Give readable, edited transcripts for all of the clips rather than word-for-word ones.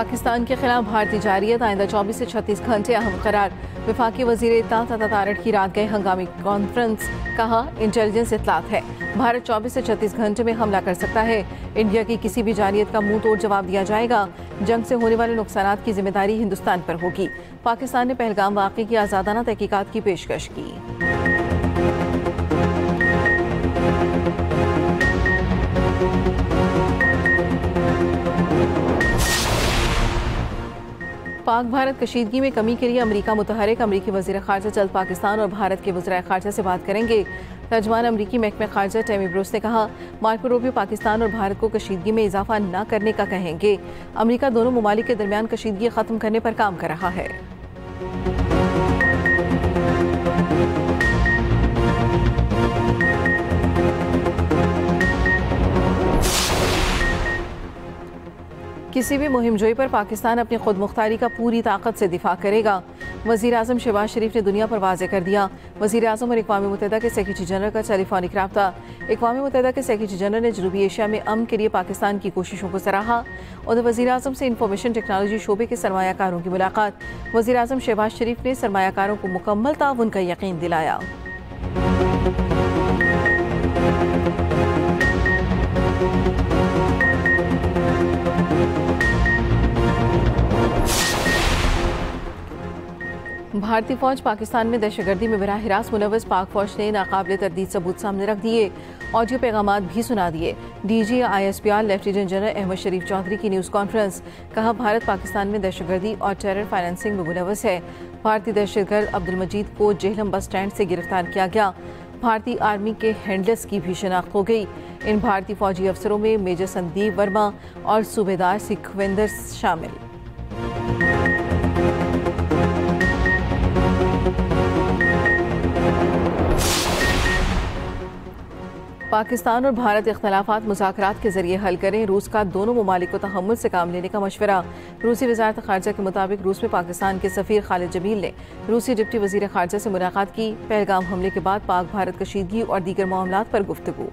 पाकिस्तान के खिलाफ भारतीय जारियत आइंदा 24 से 36 घंटे अहम करार। वफाकी वजीर इत्तलात अता तारड़ की रात गए हंगामी कॉन्फ्रेंस, कहा इंटेलिजेंस इत्तलात है, भारत 24 से 36 घंटे में हमला कर सकता है। इंडिया की किसी भी जारियत का मुंह तोड़ जवाब दिया जाएगा। जंग से होने वाले नुकसानात की जिम्मेदारी हिंदुस्तान पर होगी। पाकिस्तान ने पहलगाम वाक़े की आज़ादाना तहकीकात की पेशकश की। पाक भारत कशीदगी में कमी के लिए अमरीका मुतहरिक। अमरीकी वज़ीर ख़ारजा जल्द पाकिस्तान और भारत के वज़ीर ख़ारजा से बात करेंगे। तर्जमान अमरीकी महकमा ख़ारजा टैमी ब्रूस ने कहा, मार्को रूबियो पाकिस्तान और भारत को कशीदगी में इजाफा न करने का कहेंगे। अमरीका दोनों ममालिक के दरमियान कशीदगी ख़त्म करने पर काम कर रहा है। किसी भी मुहिमजोई पर पाकिस्तान अपनी खुद मुख्तारी का पूरी ताकत से दिफा करेगा। वज़ीर आज़म शहबाज शरीफ ने दुनिया पर वाज़ेह कर दिया। वज़ीर आज़म और अक़वाम मुत्तहिदा के सेक्रेटरी जनरल का टेलीफोनिक रब्ता। अक़वाम मुत्तहिदा के सेक्रेटरी जनरल ने जनूबी एशिया में अमन के लिए पाकिस्तान की कोशिशों को सराहा। और वज़ीर आज़म से इंफॉर्मेशन टेक्नोलॉजी शोबे के सरमायाकारों की मुलाकात। वज़ीर आज़म शहबाज शरीफ ने सरमायाकारों को मुकम्मल ताउन का यकीन दिलाया। भारतीय फौज पाकिस्तान में दहशतगर्दी में बराह रास्त मुलव्वस पाक फौज ने नाकाबिल तरदीद सबूत सामने रख दिए। ऑडियो पैगामात भी सुना दिए। DG ISPR lieutenant general Ahmed Sharif Chaudhry की न्यूज़ कॉन्फ्रेंस, कहा भारत पाकिस्तान में दहशतगर्दी और टेरर फाइनेंसिंग में मुलव्वस है। भारतीय दहशतगर्द अब्दुल मजीद को जेहलम बस स्टैंड से गिरफ्तार किया गया। भारतीय आर्मी के हैंडलर्स की भी शनाख्त हो गई। इन भारतीय फौजी अफसरों में मेजर संदीप वर्मा और सूबेदार सिखविंदर शामिल। पाकिस्तान और भारत इख्तलाफात मुज़ाकरात के जरिए हल करें। रूस का दोनों ममालिक को तहम्मुल से काम लेने का मशवरा। रूसी वज़ारत ख़ारजा के मुताबिक रूस में पाकिस्तान के सफ़ीर खालिद जमील ने रूसी डिप्टी वज़ीर ख़ारजा से मुलाकात की। पहलगाम हमले के बाद पाक भारत कशीदगी और दीगर मामलात पर गुफ्तगू।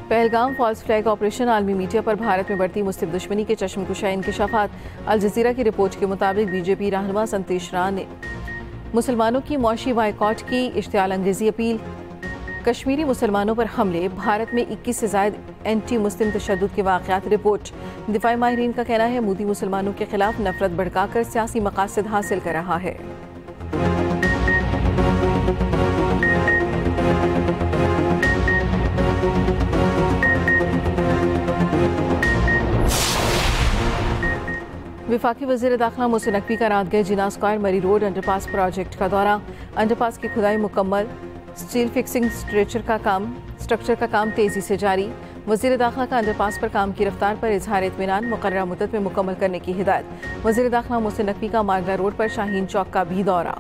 पहलगाम फॉल्स फ्लैग ऑपरेशन, आलमी मीडिया पर भारत में बढ़ती मुस्लिम दुश्मनी के चश्मकुशा इंकशाफात। अल जज़ीरा की रिपोर्ट के मुताबिक BJP रहनुमा संतोष राय ने मुसलमानों की मौशी बायकॉट की इश्तियाल अंगेज़ी अपील। कश्मीरी मुसलमानों पर हमले, भारत में 21 से ज़ायद एंटी मुस्लिम तशद्दुद के वाक़यात रिपोर्ट। दिफाई माहिरीन का कहना है मोदी मुसलमानों के खिलाफ नफरत भड़काकर सियासी मकासद हासिल कर रहा है। वफाकी वज़ीर दाखिला मोहसिन नकवी का रात गए जिना स्क्वायर मरी रोड अंडरपास प्रोजेक्ट का दौरा। अंडरपास की खुदाई मुकम्मल, स्टील फिक्सिंग स्ट्रक्चर का काम तेज़ी से जारी। वज़ीर दाखिला का अंडरपास पर काम की रफ्तार पर इजहार इत्मीनान, मुकर्ररा मुद्दत में मुकम्मल करने की हिदायत। वज़ीर दाखिला मोहसिन नकवी का मारगला रोड पर शाहीन चौक का भी दौरा।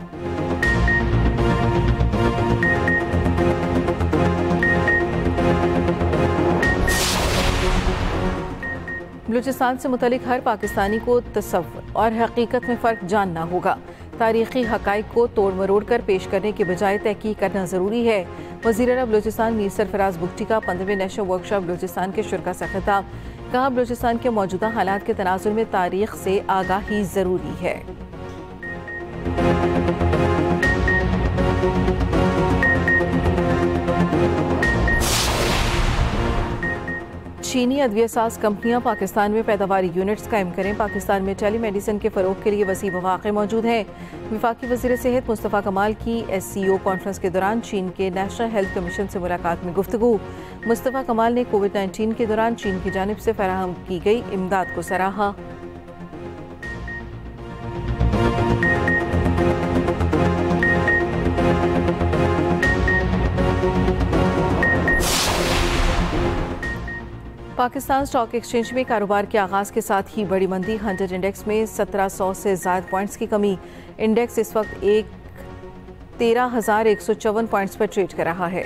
बलूचिस्तान से मुतलिक हर पाकिस्तानी को तसव्वुर और हकीकत में फ़र्क जानना होगा। तारीख़ी हक़ाइक़ को तोड़ मरोड़ कर पेश करने के बजाय तहक़ीक़ करना ज़रूरी है। वज़ीर आला बलूचिस्तान मीर सरफराज बुगटी का 15वें नेशनल वर्कशॉप बलूचिस्तान के शुरा से खिताब। कहा बलूचिस्तान के मौजूदा हालात के तनाज़ुर में तारीख़ से आगाही ज़रूरी है। चीनी अद्वियासाज कंपनियां पाकिस्तान में पैदावारी यूनिट्स कायम करें। पाकिस्तान में टेली मेडिसिन के फ़रोग़ के लिए वसी मौक़े मौजूद हैं। वफाकी वज़ीर सेहत मुस्तफ़ा कमाल की SCO कॉन्फ्रेंस के दौरान चीन के नेशनल हेल्थ कमीशन से मुलाकात में गुफ्तगू। मुस्तफ़ा कमाल ने कोविड-19 के दौरान चीन की जानिब से फराहम की गई इमदाद को सराहा। पाकिस्तान स्टॉक एक्सचेंज में कारोबार के आगाज़ के साथ ही बड़ी मंदी। 100 इंडेक्स में 1700 से ज़ायद पॉइंट्स की कमी। इंडेक्स इस वक्त 13,154 पॉइंट्स पर ट्रेड कर रहा है।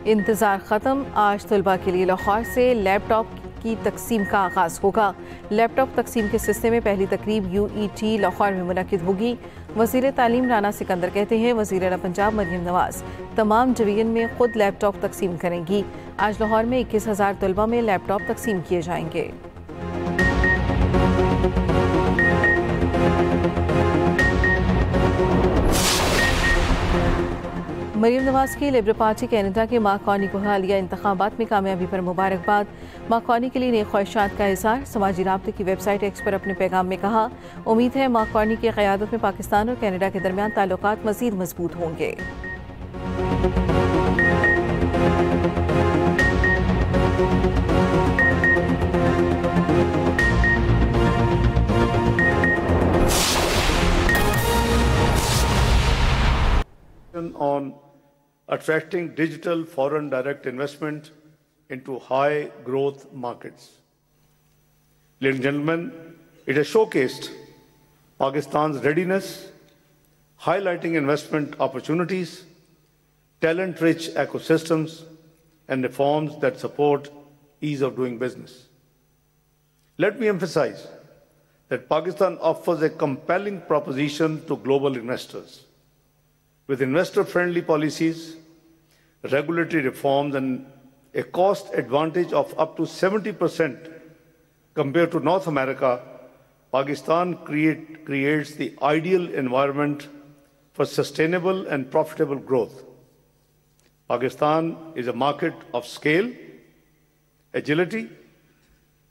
इंतज़ार ख़त्म। आज तलबा के लिए लाहौर से लैपटॉप की तकसीम का आगाज़ होगा। लैपटॉप तकसीम के सिलसिले में पहली तकरीब UET लाहौर में मुनक़िद होगी। वज़ीर तालीम राना सिकंदर कहते हैं वज़ीर आला पंजाब मरियम नवाज़ तमाम डिवीज़न में खुद लैपटॉप तकसीम करेंगी। आज लाहौर में 21,000 तलबा में लैपटॉप तकसीम किए जाएंगे। मरियम नवाज़ की लिबरल पार्टी कैनेडा के माकॉनी को हालिया इंतखाबात में कामयाबी पर मुबारकबाद। माकॉनी के लिए नई ख्वाहिशात का इज़हार। समाजी राब्ते की वेबसाइट एक्स पर अपने पैगाम में कहा, उम्मीद है माकॉनी की क़यादत में पाकिस्तान और कैनेडा के दरमियान ताल्लुकात मज़ीद मजबूत होंगे। On attracting digital foreign direct investment into high growth markets. Ladies and gentlemen, it has showcased Pakistan's readiness, highlighting investment opportunities, talent-rich ecosystems, and reforms that support ease of doing business. Let me emphasize that Pakistan offers a compelling proposition to global investors. With investor-friendly policies, regulatory reforms, and a cost advantage of up to 70% compared to North America, Pakistan creates the ideal environment for sustainable and profitable growth. Pakistan is a market of scale, agility,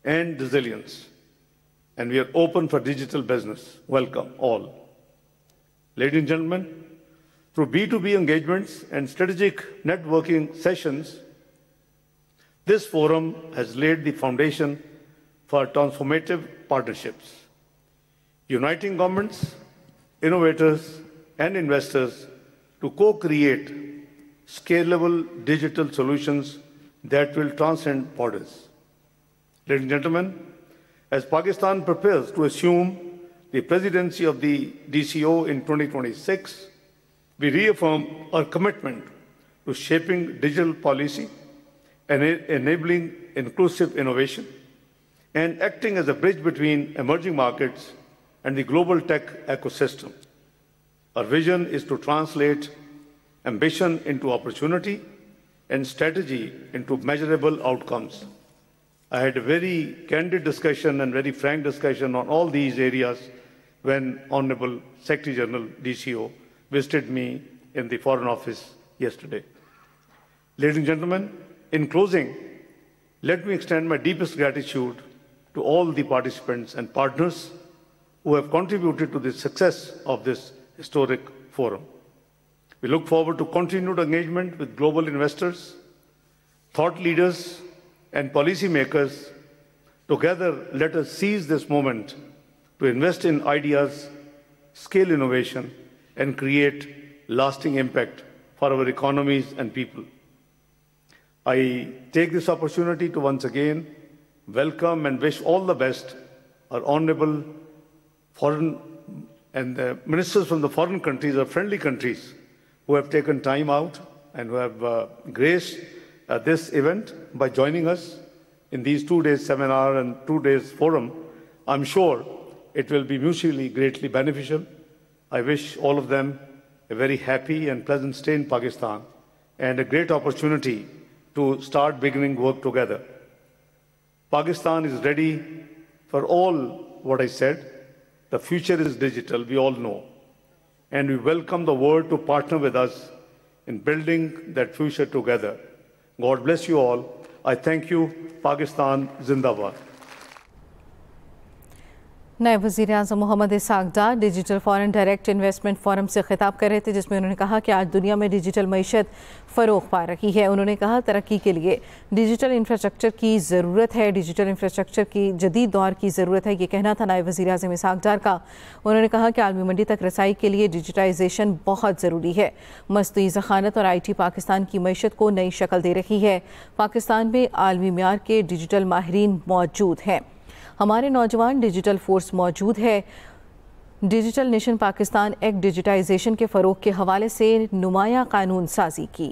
and resilience, and we are open for digital business. Welcome all. Ladies and gentlemen, through B2B engagements and strategic networking sessions, this forum has laid the foundation for transformative partnerships, uniting governments, innovators, and investors to co-create scalable digital solutions that will transcend borders. Ladies and gentlemen, as Pakistan prepares to assume the presidency of the DCO in 2026, we reaffirm our commitment to shaping digital policy and enabling inclusive innovation and acting as a bridge between emerging markets and the global tech ecosystem. Our vision is to translate ambition into opportunity and strategy into measurable outcomes. I had a very candid discussion and very frank discussion on all these areas when Honorable Secretary General DCO visited me in the Foreign Office yesterday. Ladies and gentlemen, in closing, let me extend my deepest gratitude to all the participants and partners who have contributed to the success of this historic forum. We look forward to continued engagement with global investors, thought leaders, and policymakers. Together, let us seize this moment to invest in ideas, scale innovation, and create lasting impact for our economies and people. I take this opportunity to once again welcome and wish all the best our honorable foreign and the ministers from the foreign countries or friendly countries who have taken time out and who have graced this event by joining us in these 2 days seminar and 2 days forum. I'm sure it will be mutually greatly beneficial. I wish all of them a very happy and pleasant stay in Pakistan and a great opportunity to start beginning work together. Pakistan is ready for all what I said. The future is digital, we all know. And we welcome the world to partner with us in building that future together. God bless you all. I thank you. Pakistan Zindabad. नायब वज़ीर-ए-आज़म Mohammad Ishaq Dar digital foreign direct investment forum से खिताब कर रहे थे, जिसमें उन्होंने कहा कि आज दुनिया में डिजिटल मईशत फ़रोग़ पा रही है। उन्होंने कहा तरक्की के लिए डिजिटल इंफ्रास्ट्रक्चर की ज़रूरत है, डिजिटल इंफ्रास्ट्रक्चर की जदीद दौर की ज़रूरत है। ये कहना था नायब वज़ीर-ए-आज़म इसहाक़ डार का। उन्होंने कहा कि आलमी मंडी तक रसाई के लिए डिजिटाइजेशन बहुत ज़रूरी है। मसनूई ज़ख़ानत और IT पाकिस्तान की मईशत को नई शक्ल दे रही है। पाकिस्तान में आलमी म्यार के डिजिटल माहिरीन मौजूद हैं। हमारे नौजवान डिजिटल फोर्स मौजूद है। Digital nation Pakistan act digitization के फ़रोग़ के हवाले से नुमाया कानून साजी की।